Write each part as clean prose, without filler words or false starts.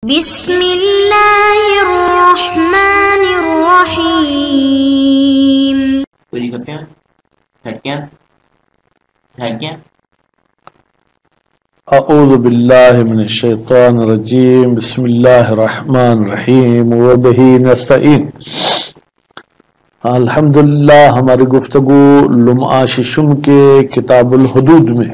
بسم اللہ الرحمن الرحیم. پوری کرتے ہیں جھاکیاں. اعوذ باللہ من الشیطان الرجیم. بسم اللہ الرحمن الرحیم وبہ نستعین. الحمدللہ ہماری گفتگو لمعہ ششم کے کتاب الحدود میں،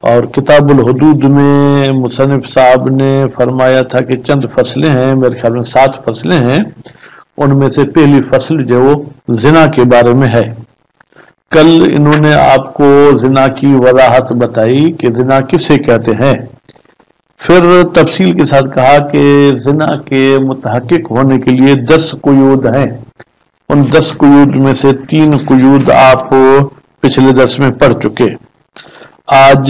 اور کتاب الحدود میں مصنف صاحب نے فرمایا تھا کہ چند فصلیں ہیں، میرے خیال میں 7 فصلیں ہیں. ان میں سے پہلی فصل جو وہ زنا کے بارے میں ہے. کل انہوں نے آپ کو زنا کی وضاحت بتائی کہ زنا کسے کہتے ہیں، پھر تفصیل کے ساتھ کہا کہ زنا کے متحقق ہونے کے لیے 10 قیود ہیں. ان 10 قیود میں سے 3 قیود آپ پچھلے درس میں پڑھ چکے. آج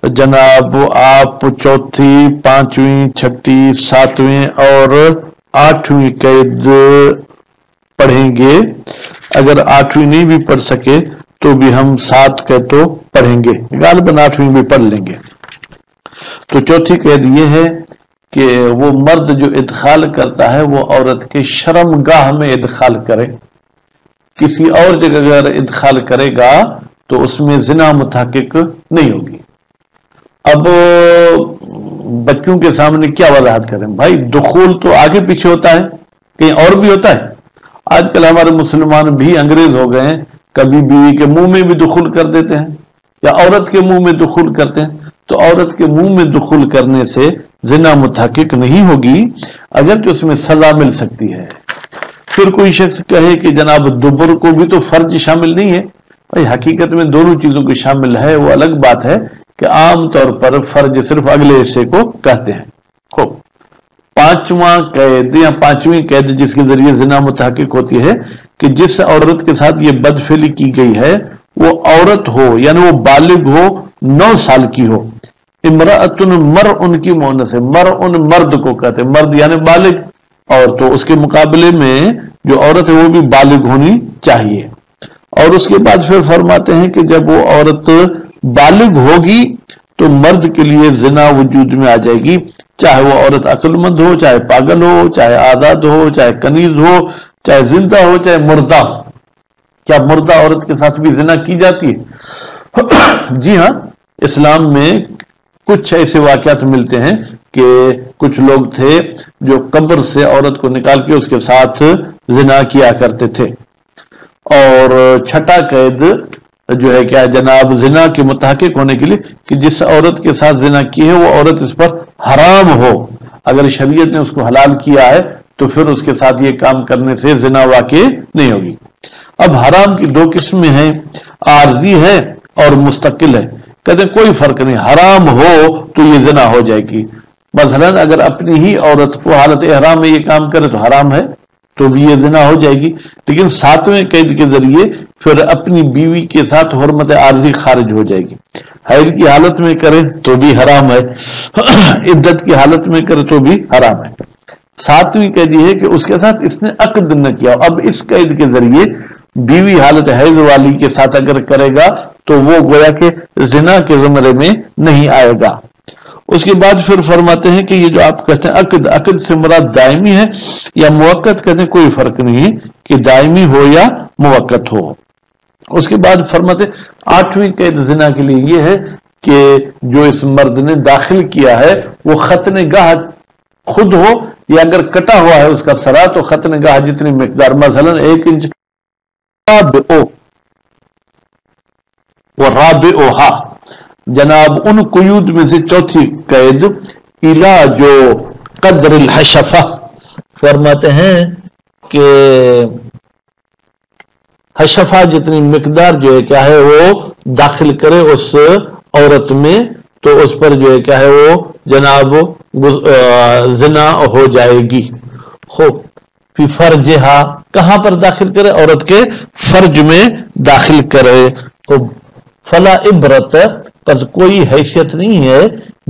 جناب آپ 4، 5، 6، 7 اور 8ویں قید پڑھیں گے. اگر 8ویں نہیں بھی پڑھ سکے تو بھی ہم 7 قید تو پڑھیں گے، غالباً 8ویں بھی پڑھ لیں گے. تو چوتھی قید یہ ہے کہ وہ مرد جو ادخال کرتا ہے وہ عورت کے شرم گاہ میں ادخال کرے. کسی اور جگہ اگر ادخال کرے گا تو اس میں زنا متحقق نہیں ہوگی. اب بچوں کے سامنے کیا وضاحت کریں؟ بھائی دخول تو آگے پیچھے ہوتا ہے، کہیں اور بھی ہوتا ہے. آج کل ہمارے مسلمان بھی انگریز ہو گئے ہیں، کبھی بیوی کے منہ میں بھی دخول کر دیتے ہیں یا عورت کے منہ میں دخول کرتے ہیں. تو عورت کے منہ میں دخول کرنے سے زنا متحقق نہیں ہوگی، اگرچہ اس میں سزا مل سکتی ہے. پھر کوئی شخص کہے کہ جناب دبر کو بھی تو فرج شامل نہیں ہے. بھائی حقیقت میں دونوں چیزوں کو شامل ہے. وہ الگ بات ہے کہ عام طور پر فرج صرف اگلے حصے کو کہتے ہیں. خوب، 5واں قید یا 5ویں قید جس کے ذریعے زنا متحقق ہوتی ہے کہ جس عورت کے ساتھ یہ بدفعلی کی گئی ہے وہ عورت ہو، یعنی وہ بالغ ہو، 9 سال کی ہو. امرأتن مرءن کی مؤنث ہے، مرءن مرد کو کہتے ہیں، مرد یعنی بالغ. اور تو اس کے مقابلے میں جو عورت ہے وہ بھی بالغ ہونی چاہیے. اور اس کے بعد پھر فرماتے ہیں کہ جب وہ عورت بالغ ہوگی تو مرد کے لیے زنا وجود میں آ جائے گی، چاہے وہ عورت عقل مند ہو، چاہے پاگل ہو، چاہے آزاد ہو، چاہے کنیز ہو، چاہے زندہ ہو، چاہے مردہ ہو. کیا مردہ عورت کے ساتھ بھی زنا کی جاتی ہے؟ جی ہاں، اسلام میں کچھ ایسے واقعات ملتے ہیں کہ کچھ لوگ تھے جو قبر سے عورت کو نکال کے اس کے ساتھ زنا کیا کرتے تھے. اور 6واں قید جو ہے کیا جناب زنا کے متحقق ہونے کے لیے کہ جس عورت کے ساتھ زنا کی ہے وہ عورت اس پر حرام ہو. اگر شریعت نے اس کو حلال کیا ہے تو پھر اس کے ساتھ یہ کام کرنے سے زنا واقع نہیں ہوگی. اب حرام کی 2 قسمیں ہیں، عارضی ہے اور مستقل ہے. کہتے ہیں کوئی فرق نہیں، حرام ہو تو یہ زنا ہو جائے گی. مثلا اگر اپنی ہی عورت کو حالت احرام میں یہ کام کرے تو حرام ہے، تو بھی یہ زنا ہو جائے گی. لیکن 7ویں قید کے ذریعے پھر اپنی بیوی کے ساتھ حرمت عارضی خارج ہو جائے گی. حیض کی حالت میں کرے تو بھی حرام ہے، عدت کی حالت میں کرے تو بھی حرام ہے. 7ویں قید یہ ہے کہ اس کے ساتھ اس نے عقد نہ کیا. اب اس قید کے ذریعے بیوی حالت حیض والی کے ساتھ اگر کرے گا تو وہ گویا کہ زنا کے زمرے میں نہیں آئے گا. اس کے بعد پھر فرماتے ہیں کہ یہ جو آپ کہتے ہیں عقد سے مراد دائمی ہے یا موقت، کہتے ہیں کوئی فرق نہیں ہے کہ دائمی ہو یا موقت ہو. اس کے بعد فرماتے 8ویں قید زنا کے لیے یہ ہے کہ جو اس مرد نے داخل کیا ہے وہ ختن گاہ خود ہو یا اگر کٹا ہوا ہے اس کا سرا تو ختن گاہ جتنی مقدار مثلا 1 انچ رابعها. جناب ان قیود میں سے 4تھی قید علاج قدر الحشفہ. فرماتے ہیں کہ حشفہ جتنی مقدار جو ہے کیا ہے وہ داخل کرے اس عورت میں تو اس پر جو ہے کیا ہے وہ جناب زنا ہو جائے گی. خوب، فی فرجہا، کہاں پر داخل کرے؟ عورت کے فرج میں داخل کرے. خوب، فلا عبرت، پس کوئی حیثیت نہیں ہے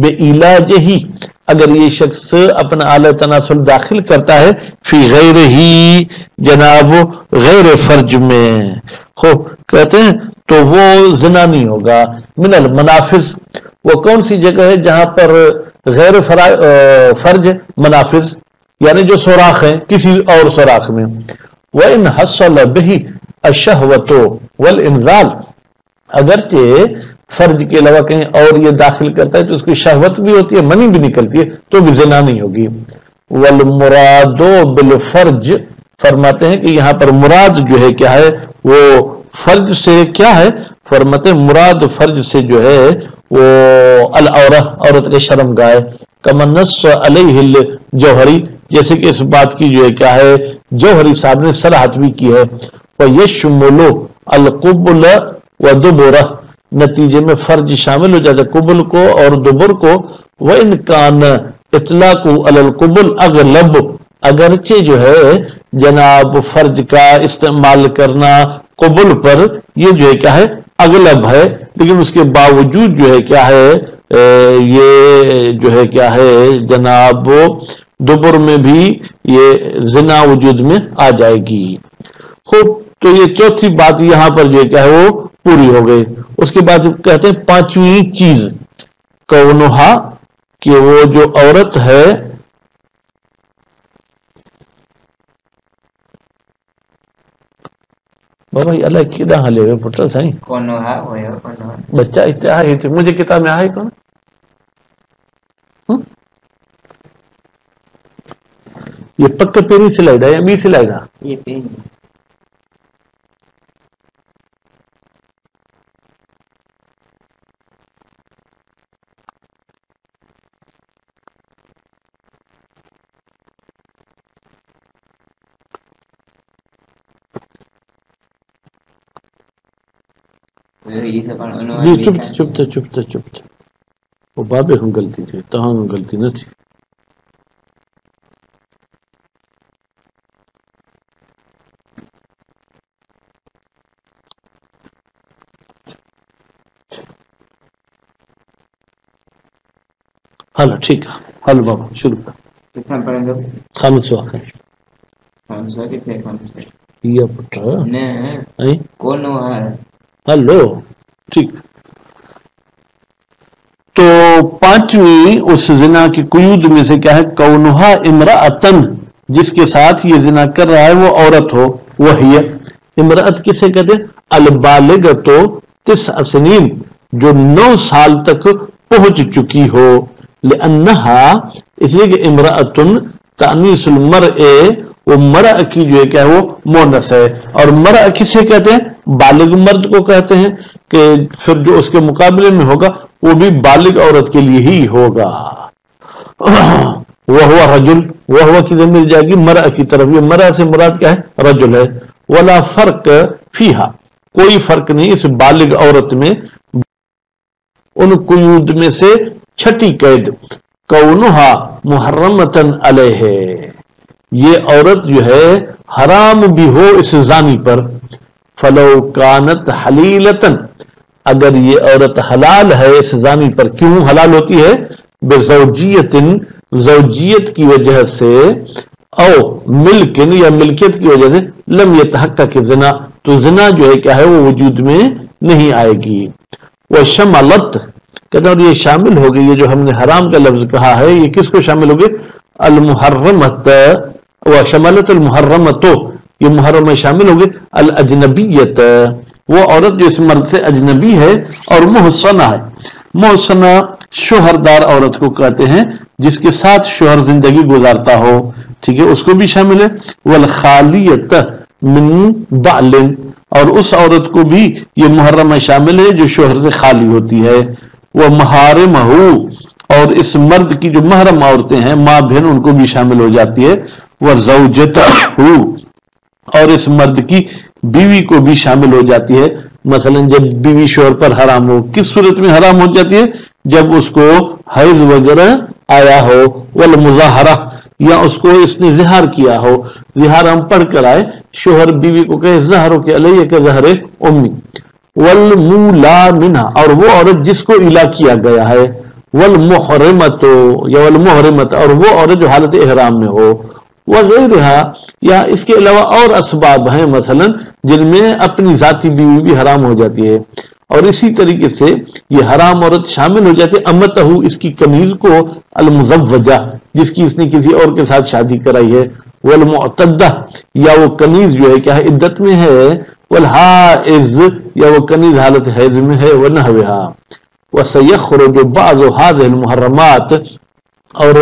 بے علاج ہی، اگر یہ شخص اپنا آلہ تناسل داخل کرتا ہے فی غیر ہی، جناب غیر فرج میں. خوب، کہتے ہیں تو وہ زنا نہیں ہوگا. من المنافذ، وہ کون سی جگہ ہے جہاں پر غیر فرج منافذ یعنی جو سوراخ ہیں کسی اور سوراخ میں. وَإِنْ حَصَّلَ بِهِ الشَّهْوَةُ وَالْإِنْزَالُ اگرچہ فرج کے علاوہ کہیں اور یہ داخل کرتا ہے تو اس کی شہوت بھی ہوتی ہے منی بھی نکلتی ہے تو بھی زنا نہیں ہوگی. والمراد بالفرج فرماتے ہیں کہ یہاں پر مراد جو ہے کیا ہے وہ فرج سے کیا ہے فرماتے ہیں مراد فرج سے جو ہے وہ العورہ عورت کے شرمگاہ ہے. کما نص علیہ الجوہری جیسے کہ اس بات کی جو ہے کیا ہے جوہری صاحب نے صراحت بھی کی ہے. وَيَشْمُلُ الْقُبُلَ وَدُبُرَ نتیجے میں فرج شامل ہو جاتا ہے قبل کو اور دبر کو. وَإِنْ كَانَ اطلاق علی القبل اغلب اگرچہ جو ہے جناب فرج کا استعمال کرنا قبل پر یہ جو ہے کیا ہے اغلب ہے لیکن اس کے باوجود جو ہے کیا ہے یہ جو ہے کیا ہے جناب دبر میں بھی یہ زنا وجود میں آ جائے گی. خوب تو یہ چوتھی بات یہاں پر جو ہے کیا ہے وہ پوری ہو گئی. اس کے بعد کہتے ہیں پانچویں چیز کونہا کہ وہ جو عورت ہے بابا اللہ کدا حالے ہوئے پٹر سائیں بچہ اتحا ہی تھے مجھے کتاب میں آئے کون یہ پکا پیری سلائی دا یا بی سلائی دا یہ پین جی چپتا وہ بابے ہوں غلطی تھی تہاں غلطی نہ تھی. حل ٹھیک ہے حل بابا شروع کر کتنا پڑھیں گے خامس واقع یہ پٹر نہیں کون ہے ہلو ٹھیک. تو پانچویں اس زنا کی قیود میں سے کیا ہے کونہا امرأتن جس کے ساتھ یہ زنا کر رہا ہے وہ عورت ہو. وہی امرأت کسے کہتے ہیں البالغۃ 9 سنین جو 9 سال تک پہنچ چکی ہو. لأنہا اس لیے کہ امرأتن تانیث المرء وہ مرء کی جو ہے کیا ہے وہ مونس ہے اور مرء کسے کہتے ہیں بالغ مرد کو کہتے ہیں کہ پھر جو اس کے مقابلے میں ہوگا وہ بھی بالغ عورت کے لیے ہی ہوگا. وہ ہوا رجل وہ کی ضمیر جائے گی مرء کی طرف یہ مرء سے مراد کیا ہے رجل ہے. ولا فرق فیہا کوئی فرق نہیں اس بالغ عورت میں. ان قیود میں سے چھٹی قید کونہا محرمتن علیہ یہ عورت جو ہے حرام بھی ہو اس زانی پر. فلو کانت حلیلتن اگر یہ عورت حلال ہے اس زانی پر کیوں حلال ہوتی ہے بزوجیت زوجیت کی وجہ سے او ملکن یا ملکیت کی وجہ سے لم یتحقق زنا تو زنا جو ہے کیا ہے وہ وجود میں نہیں آئے گی. وہ شملت کہتے ہیں اور یہ شامل ہوگی یہ جو ہم نے حرام کا لفظ کہا ہے یہ کس کو شامل ہوگی المحرمت و شملت المحرمت یہ محرم میں شامل ہوگی الاجنبیت وہ عورت جو اس مرد سے اجنبی ہے اور محسنہ ہے. محسنہ شوہردار عورت کو کہتے ہیں جس کے ساتھ شوہر زندگی گزارتا ہو ٹھیک ہے اس کو بھی شامل ہے. والخالیت من بعل اور اس عورت کو بھی یہ محرم میں شامل ہے جو شوہر سے خالی ہوتی ہے. وہ محارمہ اور اس مرد کی جو محرم عورتیں ہیں ماں بہن ان کو بھی شامل ہو جاتی ہے. وہ زوجتہ اور اس مرد کی بیوی کو بھی شامل ہو جاتی ہے. مثلا جب بیوی شوہر پر حرام ہو کس صورت میں حرام ہو جاتی ہے جب اس کو حیض وغیرہ آیا ہو والمظاہرہ یا اس کو اس نے زہار کیا ہو. زہار ہم پڑھ کر آئے شوہر بیوی کو کہے زہروں کے علیہ کہ زہر امی. والمولا منہا اور وہ عورت جس کو الا کیا گیا ہے. والمحرمت یا والمحرمت اور وہ عورت جو حالت احرام میں ہو. وغیرہ یا اس کے علاوہ اور اسباب ہیں مثلا جن میں اپنی ذاتی بیوی بھی حرام ہو جاتی ہے. اور اسی طریقے سے یہ حرام عورت شامل ہو جاتے امتہ اس کی کنیز کو، المزوجہ جس کی اس نے کسی اور کے ساتھ شادی کرائی ہے، والمعتدہ یا وہ کنیز جو ہے کیا ہے عدت میں ہے، والحائض یا وہ کنیز حالت حیض میں ہے، ونحوہا وسیخرج بعض هذه المحرمات اور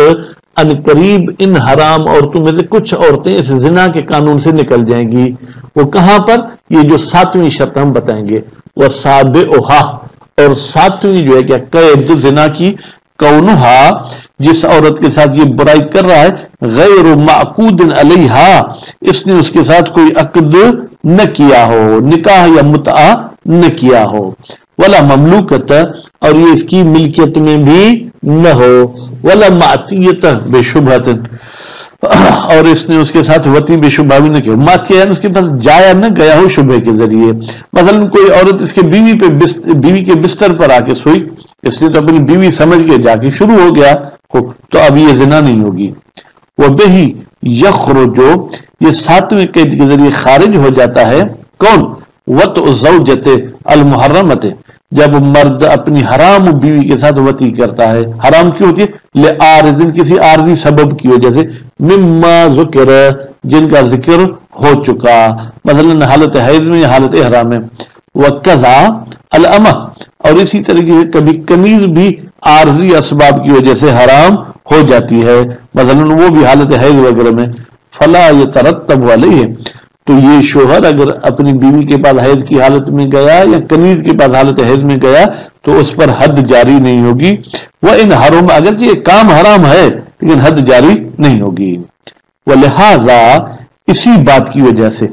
ان قریب ان حرام عورتوں میں سے کچھ عورتیں اس زنا کے قانون سے نکل جائیں گی. وہ کہاں پر؟ یہ جو 7ویں شرط ہم بتائیں گے، وسابعھا اور 7ویں جو ہے کیا قید زنا کی، کونھا جس عورت کے ساتھ یہ برائی کر رہا ہے غیر معقود علیہا اس نے اس کے ساتھ کوئی عقد نہ کیا ہو، نکاح یا متعہ نہ کیا ہو، ولا مملوکت اور یہ اس کی ملکیت میں بھی نہ ہو، ولا معطیت بے شبہت اور اس نے اس کے ساتھ وطی بے شبہ بھی نہ کیا. معطیہ یعنی اس کے پاس جایا نہ گیا ہو شبہ کے ذریعے. مثلا کوئی عورت اس کے بیوی کے بستر پر آ کے سوئی، اس نے تو اپنی بیوی سمجھ کے جا کے شروع ہو گیا تو اب یہ زنا نہیں ہوگی. وہ بہی یخرجو یہ 7ویں قید کے ذریعے خارج ہو جاتا ہے کون؟ وطء زوجت المحرمت جب مرد اپنی حرام بیوی کے ساتھ وطی کرتا ہے. حرام کیوں ہوتی ہے؟ لعارض کسی عارضی سبب کی وجہ سے، مما ذکر جن کا ذکر ہو چکا، مثلا حالت حیض میں یا حالت احرام میں. وکذا الامہ اور اسی طریقے سے کبھی کنیز بھی عارضی اسباب کی وجہ سے حرام ہو جاتی ہے، مثلا وہ بھی حالت حیض وغیرہ میں. فلا یترتب علیہ تو یہ شوہر اگر اپنی بیوی کے پاس حیض کی حالت میں گیا یا کنیز کے پاس حالت حیض میں گیا تو اس پر حد جاری نہیں ہوگی. وہ ان حرام اگرچہ یہ کام حرام ہے لیکن حد جاری نہیں ہوگی. ولہذا اسی بات کی وجہ سے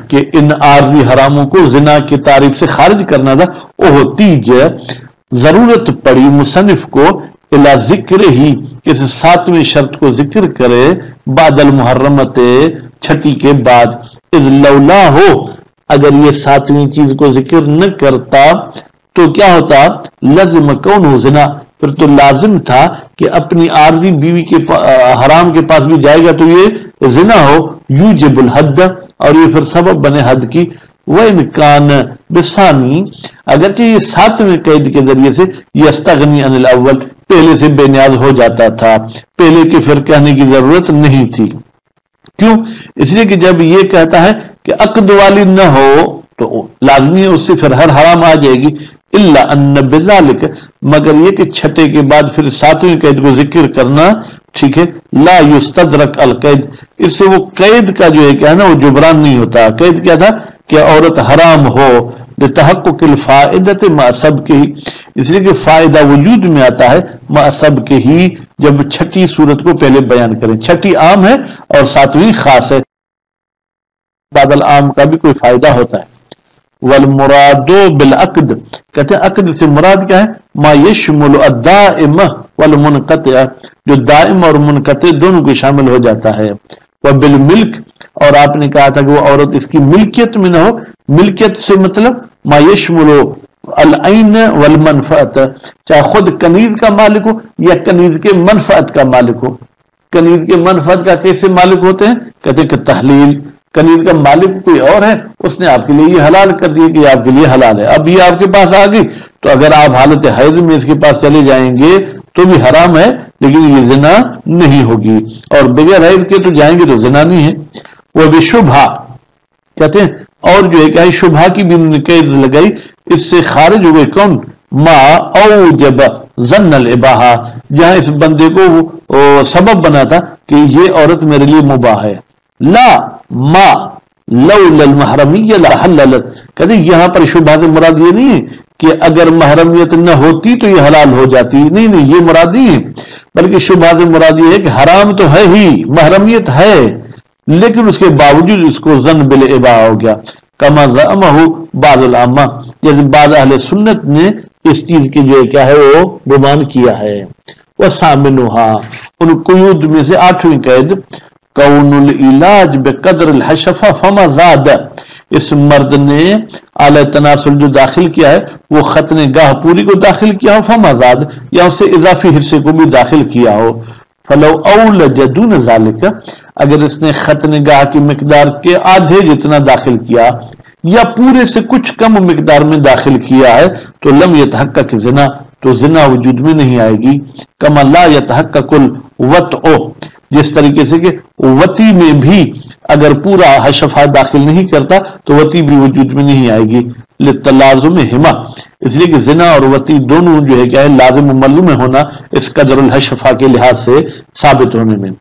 کہ ان عارضی حراموں کو زنا کی تعریف سے خارج کرنا تھا، احتیج ضرورت پڑی مصنف کو الا ذکر ہی اس 7ویں شرط کو ذکر کرے بعد المحرمت چھٹی کے بعد. اذ لولا ہو اگر یہ 7ویں چیز کو ذکر نہ کرتا تو کیا ہوتا؟ لازم کون زنا پھر تو لازم تھا کہ اپنی عارضی بیوی کے حرام کے پاس بھی جائے گا تو یہ زنا ہو. یوجب الحد اور یہ پھر سبب بنے حد کی. وَإِنْ كَانَ بِثَانِي اگرچہ یہ 7ویں قید کے ذریعے سے یستغنی عن الاول پہلے سے بے نیاز ہو جاتا تھا، پہلے کے پھر کہنے کی ضرورت نہیں تھی. کیوں؟ اس لیے کہ جب یہ کہتا ہے کہ عقد والی نہ ہو تو لازمی ہے اس سے پھر ہر حرام آ جائے گی. الا ان بذالک مگر یہ کہ چھٹے کے بعد پھر 7ویں قید کو ذکر کرنا ٹھیک ہے. لا یستدرک القید اس سے وہ قید کا جو ہے کیا ہے نا وہ جبران نہیں ہوتا. قید کیا تھا کہ عورت حرام ہو لتحقق الفائدۃ مع سبقہ اس لیے کہ فائدہ وجود میں آتا ہے مع سبقہ جب چھٹی صورت کو پہلے بیان کریں. چھٹی عام ہے اور 7ویں خاص ہے، بعد العام کا بھی کوئی فائدہ ہوتا ہے. والمراد بالعقد کہتے ہیں عقد سے مراد کیا ہے؟ ما یشمل الدائم والمنقطع جو دائم اور منقطع دونوں کو شامل ہو جاتا ہے. وبالملک اور آپ نے کہا تھا کہ وہ عورت اس کی ملکیت میں نہ ہو. ملکیت سے مطلب ما یشمل العین والمنفعت چاہے خود کنیز کا مالک ہو یا کنیز کے منفعت کا مالک ہو. کنیز کے منفعت کا کیسے مالک ہوتے ہیں؟ کہتے ہیں کہ تحلیل کنیز کا مالک کوئی اور ہے اس نے آپ کے لیے یہ حلال کر دیا کہ یہ آپ کے لیے حلال ہے. اب یہ آپ کے پاس آ گئی تو اگر آپ حالت حیض میں اس کے پاس چلے جائیں گے تو بھی حرام ہے لیکن یہ زنا نہیں ہوگی، اور بغیر حیض کے تو جائیں گے تو زنا نہیں ہے. وہ بھی شبہ کہتے ہیں اور جو ہے کہ شبہ کی بھی قید لگائی اس سے خارج ہوئے کون؟ ما اوجب ظن الاباحہ جہاں اس بندے کو سبب بنا تھا کہ یہ عورت میرے لیے مباح ہے. لا ما لولا المحرمیہ لحللت کہتے ہیں یہاں پر شبہ سے مراد یہ نہیں ہے کہ اگر محرمیت نہ ہوتی تو یہ حلال ہو جاتی، نہیں یہ مراد نہیں ہے، بلکہ شبہ سے مراد یہ ہے کہ حرام تو ہے ہی، محرمیت ہے لیکن اس کے باوجود اس کو ظن بالاباحہ ہو گیا. کما زعمہ بعض العامہ جیسے بعض اہل سنت نے اس چیز کی جو کیا ہے وہ گمان کیا ہے. وثامنها ان قیود میں سے 8ویں قید کون العلاج بقدر الحشفہ فما زاد اس مرد نے اعلی تناسل جو داخل کیا ہے وہ ختنہ گاہ پوری کو داخل کیا ہو، فما زاد یا اس سے اضافی حصے کو بھی داخل کیا ہو. فلو اولج دون ذالک اگر اس نے ختنہ گاہ کی مقدار کے آدھے جتنا داخل کیا یا پورے سے کچھ کم مقدار میں داخل کیا ہے تو لم یتحقق زنا، تو زنا وجود میں نہیں آئے گی. کما لا یتحقق الوطء، جس طریقے سے کہ وطی میں بھی اگر پورا حشفہ داخل نہیں کرتا تو وطی بھی وجود میں نہیں آئے گی. للتلازمہما، اس لیے کہ زنا اور وطی دونوں جو ہے کیا ہے لازم و ملزوم ہونا اس قدر الحشفہ کے لحاظ سے ثابت ہونے میں.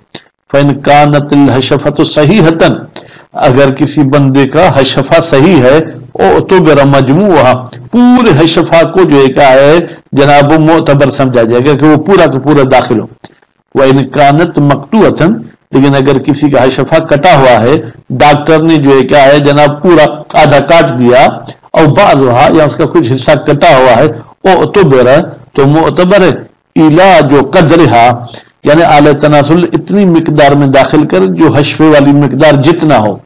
فإن كانت الحشفة صحیحة، اگر کسی بندے کا حشفہ صحیح ہے تو برا مجموعہ، پورے حشفہ کو جو ہے کیا ہے جناب معتبر سمجھا جائے گا کہ وہ پورا کا پورا داخل ہو. وإن كانت مقطوعة، لیکن اگر کسی کا حشفہ کٹا ہوا ہے، ڈاکٹر نے جو ہے کیا ہے جناب پورا آدھا کاٹ دیا اور بعضها یا اس کا کچھ حصہ کٹا ہوا ہے اعتبر، تو معتبر ہے علاج و قدرہا، یعنی اعلی تناسل اتنی مقدار میں داخل کر جو حشفے والی مقدار جتنا ہو.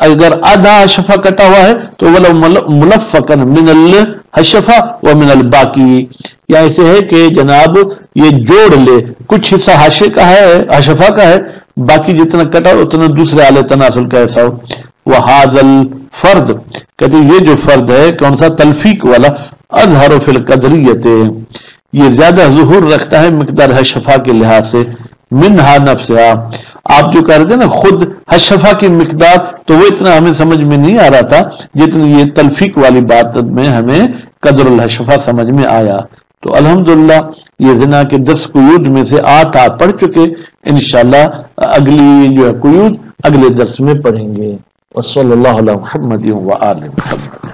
اگر آدھا حشفہ کٹا ہوا ہے تو ولو ملفقا من الحشفہ ومن الباقی، یا ایسے ہے کہ جناب یہ جوڑ لے، کچھ حصہ حاشے کا ہے حشفہ کا ہے، باقی جتنا کٹا ہو اتنا دوسرے اعلی تناسل کا ایسا ہو. وہذا الفرد، کہتے یہ جو فرد ہے کون سا تلفیق والا، اظہر فی القدریت، یہ زیادہ ظہور رکھتا ہے مقدار حشفہ کے لحاظ سے. منہا نفسہا، آپ جو کہہ رہے تھے نا خود حشفہ کی مقدار، تو وہ اتنا ہمیں سمجھ میں نہیں آ رہا تھا جتنی یہ تلفیق والی بات میں ہمیں قدر الحشفہ سمجھ میں آیا. تو الحمدللہ یہ زنا کے 10 قیود میں سے 8 آپ پڑھ چکے. انشاءاللہ اگلی جو ہے قیود اگلے درس میں پڑھیں گے. وصلی اللہ علی محمد وآل محمد.